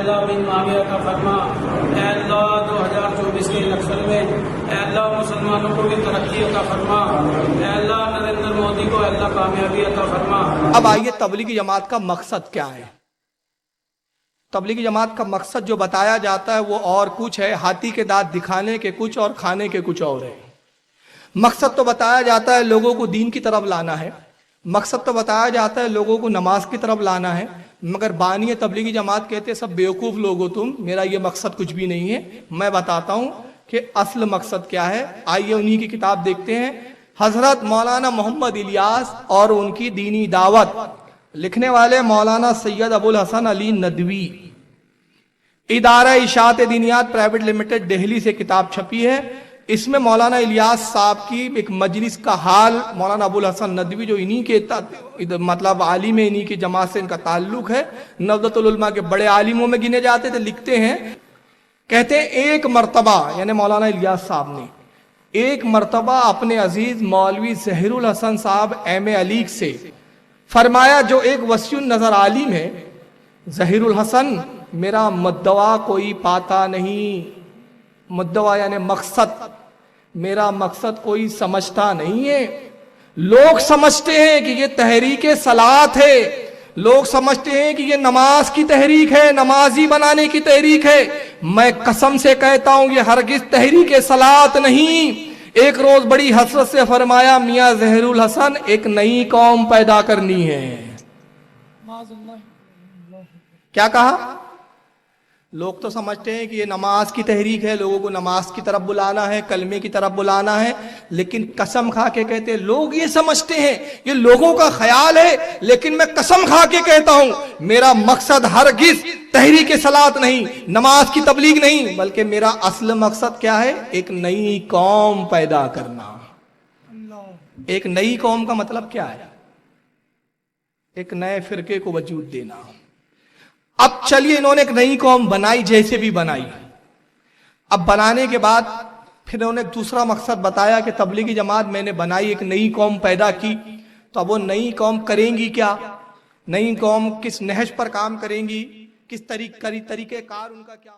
اللہ بن معاویہ عطا فرما۔ اے اللہ 2024 کے الیکشن میں اے اللہ مسلمانوں کو بھی ترقی عطا فرما۔ اے اللہ نریندر مودی کو اے اللہ کامیابی عطا فرما۔ اب آئیے تبلیغی جماعت کا مقصد کیا ہے؟ تبلیغی جماعت کا مقصد جو بتایا جاتا ہے وہ اور کچھ ہے، ہاتھی کے دانت دکھانے کے کچھ اور کھانے کے کچھ اور ہے۔ مقصد تو بتایا جاتا ہے لوگوں کو دین کی طرف لانا ہے، مقصد تو بتایا جاتا ہے لوگوں کو نماز کی طرف لانا ہے، مگر بانی تبلیغی جماعت کہتے ہیں سب بیوقوف لوگ ہو تم، میرا یہ مقصد کچھ بھی نہیں ہے۔ میں بتاتا ہوں کہ اصل مقصد کیا ہے۔ آئیے انہی کی کتاب دیکھتے ہیں، حضرت مولانا محمد الیاس اور ان کی دینی دعوت، لکھنے والے مولانا سید ابو الحسن علی ندوی، ادارہ اشاعت دینیات پرائیویٹ لمیٹڈ دہلی سے کتاب چھپی ہے۔ اس میں مولانا الیاس صاحب کی ایک مجلس کا حال، مولانا ابو الحسن ندوی جو انہی کے مطلب عالم انہی کی جماعت سے ان کا تعلق ہے، نہضت العلماء کے بڑے عالموں میں گنے جاتے تھے، لکھتے ہیں، کہتے ہیں ایک مرتبہ یعنی مولانا الیاس صاحب نے ایک مرتبہ اپنے عزیز مولوی ظہیر الحسن صاحب ایم اے علیگ سے فرمایا، جو ایک وسیع النظر عالم ہے، ظہیر الحسن میرا مدعا کوئی پاتا نہیں، مدعا یعنی مقصد، میرا مقصد کوئی سمجھتا نہیں ہے۔ لوگ سمجھتے ہیں کہ یہ تحریک صلاۃ ہے، لوگ سمجھتے ہیں کہ یہ نماز کی تحریک ہے، نمازی بنانے کی تحریک ہے۔ میں قسم سے کہتا ہوں یہ ہرگز تحریک صلاۃ نہیں۔ ایک روز بڑی حسرت سے فرمایا، میاں ظہیر الحسن ایک نئی قوم پیدا کرنی ہے۔ کیا کہا؟ لوگ تو سمجھتے ہیں کہ یہ نماز کی تحریک ہے، لوگوں کو نماز کی طرف بلانا ہے، کلمے کی طرف بلانا ہے، لیکن قسم کھا کے کہتے ہیں لوگ یہ سمجھتے ہیں، یہ لوگوں کا خیال ہے، لیکن میں قسم کھا کے کہتا ہوں میرا مقصد ہرگز تحریک صلاۃ نہیں، نماز کی تبلیغ نہیں، بلکہ میرا اصل مقصد کیا ہے؟ ایک نئی قوم پیدا کرنا۔ ایک نئی قوم کا مطلب کیا ہے؟ ایک نئے فرقے کو وجود دینا۔ اب چلیے انہوں نے ایک نئی قوم بنائی، جیسے بھی بنائی، اب بنانے کے بعد پھر انہوں نے ایک دوسرا مقصد بتایا کہ تبلیغی جماعت میں نے بنائی، ایک نئی قوم پیدا کی، تو اب وہ نئی قوم کریں گی کیا؟ نئی قوم کس نہج پر کام کریں گی؟ کس طریقہ کار ان کا کیا؟